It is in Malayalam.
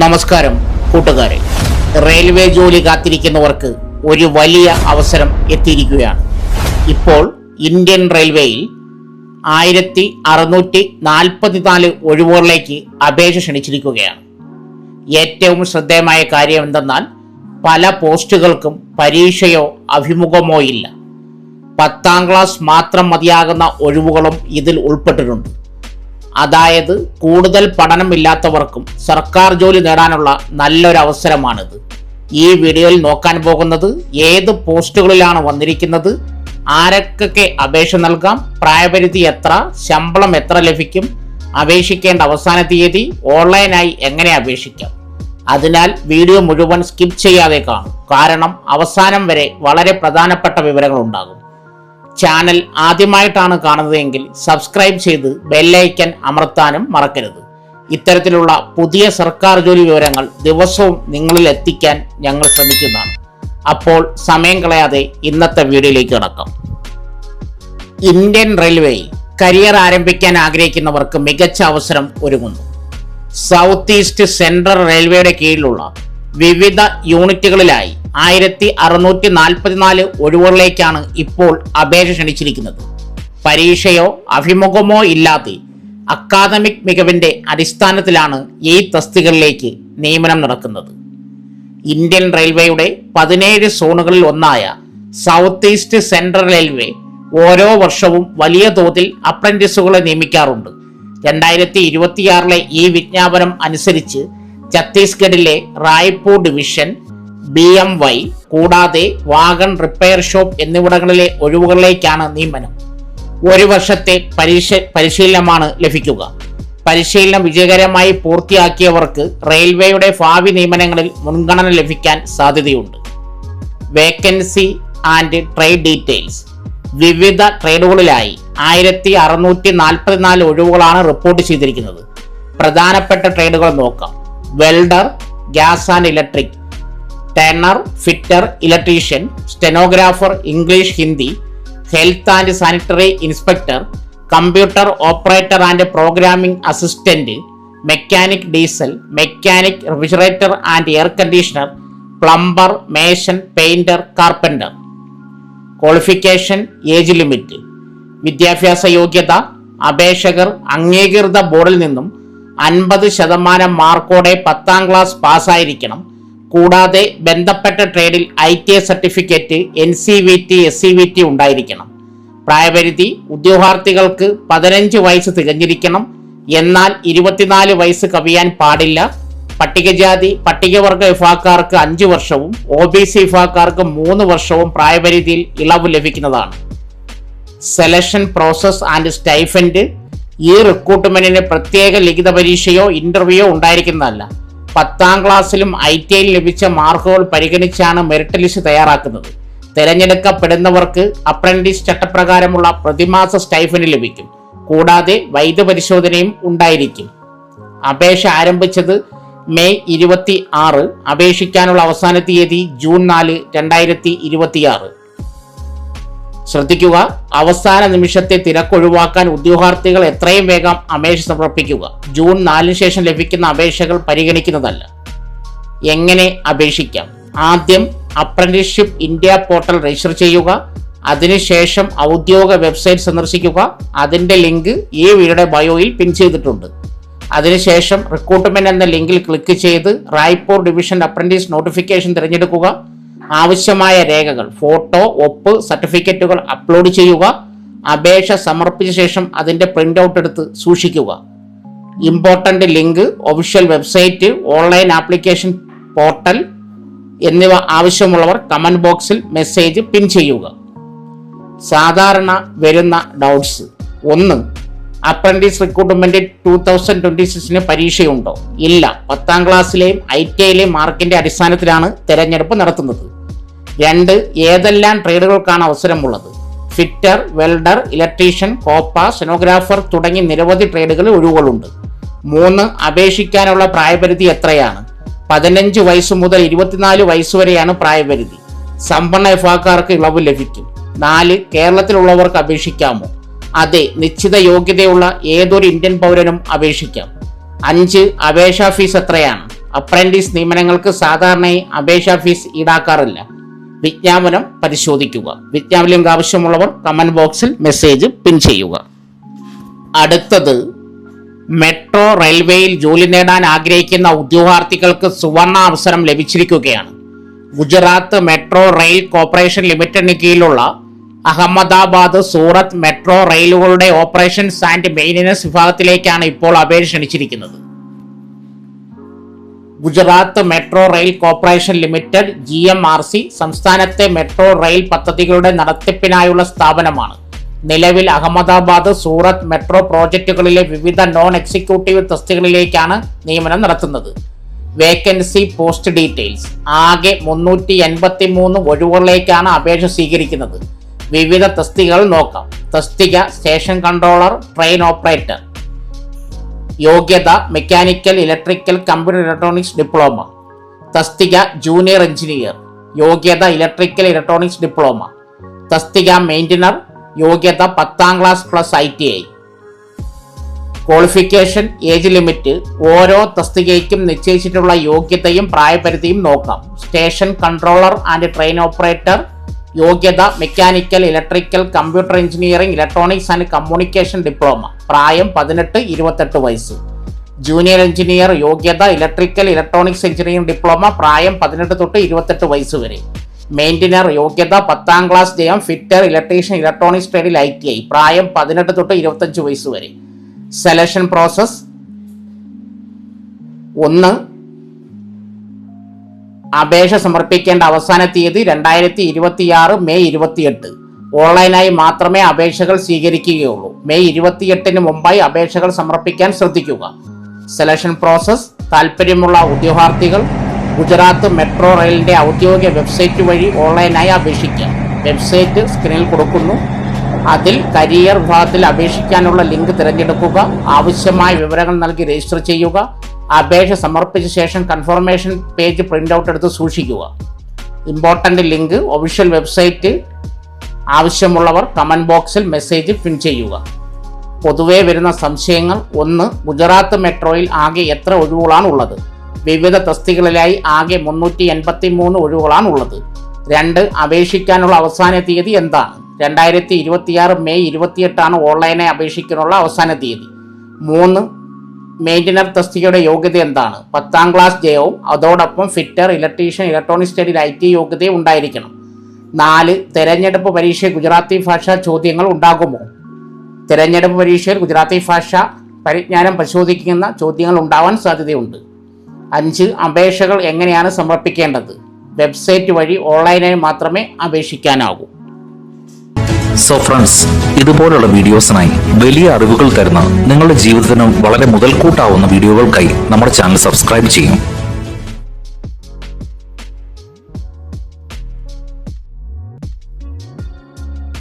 നമസ്കാരം കൂട്ടുകാരെ, റെയിൽവേ ജോലി കാത്തിരിക്കുന്നവർക്ക് ഒരു വലിയ അവസരം എത്തിയിരിക്കുകയാണ്. ഇപ്പോൾ ഇന്ത്യൻ റെയിൽവേയിൽ 1644 ഒഴിവുകളിലേക്ക് അപേക്ഷ ക്ഷണിച്ചിരിക്കുകയാണ്. ഏറ്റവും ശ്രദ്ധേയമായ കാര്യം എന്തെന്നാൽ പല പോസ്റ്റുകൾക്കും പരീക്ഷയോ അഭിമുഖമോ ഇല്ല. 10ാം ക്ലാസ് മാത്രം മതിയാകുന്ന ഒഴിവുകളും ഇതിൽ ഉൾപ്പെട്ടിട്ടുണ്ട്. അതായത് കൂടുതൽ പഠനമില്ലാത്തവർക്കും സർക്കാർ ജോലി നേടാനുള്ള നല്ലൊരു അവസരമാണിത്. ഈ വീഡിയോയിൽ നോക്കാൻ പോകുന്നത് ഏത് പോസ്റ്റുകളിലാണ് വന്നിരിക്കുന്നത്, ആരൊക്കെ അപേക്ഷ നൽകാം, പ്രായപരിധി എത്ര, ശമ്പളം എത്ര ലഭിക്കും, അപേക്ഷിക്കേണ്ട അവസാന തീയതി, ഓൺലൈനായി എങ്ങനെ അപേക്ഷിക്കാം. അതിനാൽ വീഡിയോ മുഴുവൻ സ്കിപ്പ് ചെയ്യാതെ കാണും, കാരണം അവസാനം വരെ വളരെ പ്രധാനപ്പെട്ട വിവരങ്ങൾ ഉണ്ടാകും. ചാനൽ ആദ്യമായിട്ടാണ് കാണുന്നതെങ്കിൽ സബ്സ്ക്രൈബ് ചെയ്ത് ബെല്ലൈക്കൻ അമർത്താനും മറക്കരുത്. ഇത്തരത്തിലുള്ള പുതിയ സർക്കാർ ജോലി വിവരങ്ങൾ ദിവസവും നിങ്ങളിൽ എത്തിക്കാൻ ഞങ്ങൾ ശ്രമിക്കുന്നതാണ്. അപ്പോൾ സമയം കളയാതെ ഇന്നത്തെ വീഡിയോയിലേക്ക് കടക്കാം. ഇന്ത്യൻ റെയിൽവേയിൽ കരിയർ ആരംഭിക്കാൻ ആഗ്രഹിക്കുന്നവർക്ക് മികച്ച അവസരം ഒരുങ്ങുന്നു. സൗത്ത് ഈസ്റ്റ് സെൻട്രൽ റെയിൽവേയുടെ കീഴിലുള്ള വിവിധ യൂണിറ്റുകളിലായി 1644 ഒഴിവുകളിലേക്കാണ് ഇപ്പോൾ അപേക്ഷ ക്ഷണിച്ചിരിക്കുന്നത്. പരീക്ഷയോ അഭിമുഖമോ ഇല്ലാതെ അക്കാദമിക് മികവിന്റെ അടിസ്ഥാനത്തിലാണ് ഈ തസ്തികകളിലേക്ക് നിയമനം നടക്കുന്നത്. ഇന്ത്യൻ റെയിൽവേയുടെ 17 സോണുകളിൽ ഒന്നായ സൗത്ത് ഈസ്റ്റ് സെൻട്രൽ റെയിൽവേ ഓരോ വർഷവും വലിയ തോതിൽ അപ്രന്റീസുകളെ നിയമിക്കാറുണ്ട്. 2026 ഈ വിജ്ഞാപനം അനുസരിച്ച് ഛത്തീസ്ഗഡിലെ റായ്പൂർ ഡിവിഷൻ, BMY കൂടാതെ വാഗൺ റിപ്പയർ ഷോപ്പ് എന്നിവിടങ്ങളിലെ ഒഴിവുകളിലേക്കാണ് നിയമനം. ഒരു വർഷത്തെ പരിശീലനമാണ് ലഭിക്കുക. പരിശീലനം വിജയകരമായി പൂർത്തിയാക്കിയവർക്ക് റെയിൽവേയുടെ ഭാവി നിയമനങ്ങളിൽ മുൻഗണന ലഭിക്കാൻ സാധ്യതയുണ്ട്. Vacancy and trade details. വിവിധ ട്രേഡുകളിലായി 1644 ഒഴിവുകളാണ് റിപ്പോർട്ട് ചെയ്തിരിക്കുന്നത്. പ്രധാനപ്പെട്ട ട്രേഡുകൾ നോക്കാം. Welder, gas and electric, turner, fitter, electrician, stenographer English Hindi, health and sanitary inspector, computer operator and programming assistant, mechanic diesel, mechanic refrigerator and air conditioner, plumber, mason, painter, carpenter. Qualification, age limit. വിദ്യാഭ്യാസ യോഗ്യത. അപേക്ഷകർ അംഗീകൃത ബോർഡിൽ നിന്നും 50% മാർക്കോടെ 10ാം ക്ലാസ് പാസ്സായിരിക്കണം. കൂടാതെ ബന്ധപ്പെട്ട ട്രേഡിൽ ITA സർട്ടിഫിക്കറ്റ്, NCVT, SCVT ഉണ്ടായിരിക്കണം. പ്രായപരിധി. ഉദ്യോഗാർത്ഥികൾക്ക് 15 വയസ്സ് തികഞ്ഞിരിക്കണം, എന്നാൽ 24 വയസ്സ് കവിയാൻ പാടില്ല. പട്ടികജാതി പട്ടികവർഗ വിഭാഗക്കാർക്ക് 5 വർഷവും OBC വിഭാഗക്കാർക്ക് 3 വർഷവും പ്രായപരിധിയിൽ ഇളവ് ലഭിക്കുന്നതാണ്. Selection process and stipend. ഈ റിക്രൂട്ട്മെന്റിന് പ്രത്യേക ലിഖിത പരീക്ഷയോ ഇന്റർവ്യൂയോ ഉണ്ടായിരിക്കുന്നതല്ല. 10ാം ക്ലാസ്സിലും ITIയിൽ ലഭിച്ച മാർക്കുകൾ പരിഗണിച്ചാണ് മെറിറ്റ് ലിസ്റ്റ് തയ്യാറാക്കുന്നത്. തിരഞ്ഞെടുക്കപ്പെടുന്നവർക്ക് അപ്രന്റീസ് ചട്ടപ്രകാരമുള്ള പ്രതിമാസ സ്റ്റൈഫൻഡ് ലഭിക്കും. കൂടാതെ വൈദ്യപരിശോധനയും ഉണ്ടായിരിക്കും. അപേക്ഷ ആരംഭിച്ചത് മെയ് 26. അപേക്ഷിക്കാനുള്ള അവസാന തീയതി ജൂൺ 4, 2026. ശ്രദ്ധിക്കുക, അവസാന നിമിഷത്തെ തിരക്കൊഴിവാക്കാൻ ഉദ്യോഗാർത്ഥികൾ എത്രയും വേഗം അപേക്ഷ സമർപ്പിക്കുക. ജൂൺ 4 ശേഷം ലഭിക്കുന്ന അപേക്ഷകൾ പരിഗണിക്കുന്നതല്ല. എങ്ങനെ അപേക്ഷിക്കാം? ആദ്യം അപ്രന്റീസ്ഷിപ്പ് ഇന്ത്യ പോർട്ടൽ രജിസ്റ്റർ ചെയ്യുക. അതിനുശേഷം ഔദ്യോഗിക വെബ്സൈറ്റ് സന്ദർശിക്കുക. അതിന്റെ ലിങ്ക് ഈ വീഡിയോയുടെ ബയോയിൽ പിൻ ചെയ്തിട്ടുണ്ട്. അതിനുശേഷം റിക്രൂട്ട്മെന്റ് എന്ന ലിങ്കിൽ ക്ലിക്ക് ചെയ്ത് റായ്പൂർ ഡിവിഷൻ അപ്രന്റീസ് നോട്ടിഫിക്കേഷൻ തിരഞ്ഞെടുക്കുക. ആവശ്യമായ രേഖകൾ, ഫോട്ടോ, ഒപ്പ്, സർട്ടിഫിക്കറ്റുകൾ അപ്ലോഡ് ചെയ്യുക. അപേക്ഷ സമർപ്പിച്ച ശേഷം അതിന്റെ പ്രിന്റ് ഔട്ട് എടുത്ത് സൂക്ഷിക്കുക. Important link, official website, online application portal എന്നിവ ആവശ്യമുള്ളവർ കമന്റ് ബോക്സിൽ മെസ്സേജ് പിൻ ചെയ്യുക. സാധാരണ വരുന്ന ഡൗട്ട്സ്. 1. Apprentice recruitment 2026 പരീക്ഷയുണ്ടോ? ഇല്ല. 10ാം ക്ലാസ്സിലെയും ITIയിലെയും മാർക്കിന്റെ അടിസ്ഥാനത്തിലാണ് തെരഞ്ഞെടുപ്പ് നടത്തുന്നത്. 2. ഏതെല്ലാം ട്രേഡുകൾക്കാണ് അവസരമുള്ളത്? Fitter, welder, electrician, COPA, stenographer തുടങ്ങി നിരവധി ട്രേഡുകളിൽ ഒഴിവുകളുണ്ട്. 3. അപേക്ഷിക്കാനുള്ള പ്രായപരിധി എത്രയാണ്? 15 വയസ്സ് മുതൽ 24 വയസ്സ് വരെയാണ് പ്രായപരിധി. സമ്പന്ന വിഭാഗക്കാർക്ക് ഇളവ് ലഭിക്കും. 4. കേരളത്തിലുള്ളവർക്ക് അപേക്ഷിക്കാമോ? അതെ, നിശ്ചിത യോഗ്യതയുള്ള ഏതൊരു ഇന്ത്യൻ പൗരനും അപേക്ഷിക്കാം. 5. അപേക്ഷാ ഫീസ് എത്രയാണ്? അപ്രന്റീസ് നിയമനങ്ങൾക്ക് സാധാരണയായി അപേക്ഷാ ഫീസ് ഈടാക്കാറില്ല. വിജ്ഞാപനം പരിശോധിക്കുക. വിജ്ഞാപനം ലിങ്ക് ആവശ്യമുള്ളവർ കമന്റ് ബോക്സിൽ മെസ്സേജ് പിൻ ചെയ്യുക. അടുത്തത്, മെട്രോ റെയിൽവേയിൽ ജോലി നേടാൻ ആഗ്രഹിക്കുന്ന ഉദ്യോഗാർത്ഥികൾക്ക് സുവർണ അവസരം ലഭിച്ചിരിക്കുകയാണ്. ഗുജറാത്ത് മെട്രോ റെയിൽ കോർപ്പറേഷൻ ലിമിറ്റഡിന് കീഴിലുള്ള അഹമ്മദാബാദ് സൂറത്ത് മെട്രോ റെയിലുകളുടെ ഓപ്പറേഷൻസ് ആൻഡ് മെയിൻ്റനൻസ് വിഭാഗത്തിലേക്കാണ് ഇപ്പോൾ അപേക്ഷ ക്ഷണിച്ചിരിക്കുന്നത്. Gujarat metro rail corporation limited GMRC സംസ്ഥാനത്തെ മെട്രോ റെയിൽ പദ്ധതികളുടെ നടത്തിപ്പിനായുള്ള സ്ഥാപനമാണ്. നിലവിൽ അഹമ്മദാബാദ് സൂറത്ത് മെട്രോ പ്രോജക്റ്റുകളിലെ വിവിധ നോൺ എക്സിക്യൂട്ടീവ് തസ്തികകളിലേക്കാണ് നിയമനം നടത്തുന്നത്. Vacancy post details. ആകെ 383 ഒഴിവുകളിലേക്കാണ് അപേക്ഷ സ്വീകരിക്കുന്നത്. വിവിധ തസ്തികകൾ നോക്കാം. തസ്തിക സ്റ്റേഷൻ കൺട്രോളർ, ട്രെയിൻ ഓപ്പറേറ്റർ. യോഗ്യത mechanical, electrical, computer electronics diploma. തസ്തിക ജൂനിയർ എഞ്ചിനീയർ. യോഗ്യത ഇലക്ട്രിക്കൽ ഇലക്ട്രോണിക്സ് ഡിപ്ലോമ. തസ്തിക മെയിൻ്റനർ. യോഗ്യത 10ാം class plus ITI. Qualification, age limit ഓരോ തസ്തികയ്ക്കും നിശ്ചയിച്ചിട്ടുള്ള യോഗ്യതയും പ്രായപരിധിയും നോക്കാം. Station controller and train operator. യോഗ്യത mechanical, electrical, computer engineering, electronics and communication diploma. പ്രായം 18-28 വയസ്സ്. Junior engineer. യോഗ്യത ഇലക്ട്രിക്കൽ ഇലക്ട്രോണിക്സ് എഞ്ചിനീയറിംഗ് ഡിപ്ലോമ. പ്രായം 18 തൊട്ട് 28 വയസ്സ് വരെ. മെയിൻ്റനർ. യോഗ്യത 10ാം ക്ലാസ് ജയം. ഫിറ്റർ, ഇലക്ട്രീഷ്യൻ, ഇലക്ട്രോണിക്സ് ട്രേഡിൽ ITI. പ്രായം 18 തൊട്ട് 25 വയസ്സ് വരെ. Selection process: 1. അപേക്ഷ സമർപ്പിക്കേണ്ട അവസാന തീയതി 2026 മെയ് 28. ഓൺലൈനായി മാത്രമേ അപേക്ഷകൾ സ്വീകരിക്കുകയുള്ളൂ. മെയ് 28-ന് മുമ്പായി അപേക്ഷകൾ സമർപ്പിക്കാൻ ശ്രദ്ധിക്കുക. സെലക്ഷൻ പ്രോസസ്: താൽപ്പര്യമുള്ള ഉദ്യോഗാർത്ഥികൾ ഗുജറാത്ത് മെട്രോ റെയിലിന്റെ ഔദ്യോഗിക വെബ്സൈറ്റ് വഴി ഓൺലൈനായി അപേക്ഷിക്കാം. വെബ്സൈറ്റ് സ്ക്രീനിൽ കൊടുക്കുന്നു. അതിൽ കരിയർ വിഭാഗത്തിൽ അപേക്ഷിക്കാനുള്ള ലിങ്ക് തിരഞ്ഞെടുക്കുക. ആവശ്യമായ വിവരങ്ങൾ നൽകി രജിസ്റ്റർ ചെയ്യുക. അപേക്ഷ സമർപ്പിച്ച ശേഷം കൺഫർമേഷൻ പേജ് പ്രിൻ്റ് ഔട്ട് എടുത്ത് സൂക്ഷിക്കുക. Important link official website. ആവശ്യമുള്ളവർ കമൻറ്റ് ബോക്സിൽ മെസ്സേജ് പിൻ ചെയ്യുക. പൊതുവെ വരുന്ന സംശയങ്ങൾ: 1. ഗുജറാത്ത് മെട്രോയിൽ ആകെ എത്ര ഒഴിവുകളാണ് ഉള്ളത്? വിവിധ തസ്തികകളിലായി ആകെ 383 ഒഴിവുകളാണ് ഉള്ളത്. 2. അപേക്ഷിക്കാനുള്ള അവസാന തീയതി എന്താണ്? 2026 മെയ് 28 ഓൺലൈനായി അപേക്ഷിക്കാനുള്ള അവസാന തീയതി. 3. മെയിൻ്റനർ തസ്തികയുടെ യോഗ്യത എന്താണ്? 10ാം ക്ലാസ് ജയവും അതോടൊപ്പം ഫിറ്റർ, ഇലക്ട്രീഷ്യൻ, ഇലക്ട്രോണിക്സ് ട്രേഡിൽ ITI യോഗ്യതയും ഉണ്ടായിരിക്കണം. 4. തെരഞ്ഞെടുപ്പ് പരീക്ഷയിൽ ഗുജറാത്തി ഭാഷ ചോദ്യങ്ങൾ ഉണ്ടാകുമോ? തെരഞ്ഞെടുപ്പ് പരീക്ഷയിൽ ഗുജറാത്തി ഭാഷ പരിജ്ഞാനം പരിശോധിക്കുന്ന ചോദ്യങ്ങൾ ഉണ്ടാവാൻ സാധ്യതയുണ്ട്. 5. അപേക്ഷകൾ എങ്ങനെയാണ് സമർപ്പിക്കേണ്ടത്? വെബ്സൈറ്റ് വഴി ഓൺലൈനായി മാത്രമേ അപേക്ഷിക്കാനാകൂ. സോ ഫ്രണ്ട്സ്, ഇതുപോലുള്ള വീഡിയോസിനായി വലിയ അറിവുകൾ തരുന്ന നിങ്ങളുടെ ജീവിതത്തിനും വളരെ മുതൽക്കൂട്ടാവുന്ന വീഡിയോകൾക്കായി നമ്മുടെ ചാനൽ സബ്സ്ക്രൈബ് ചെയ്യും.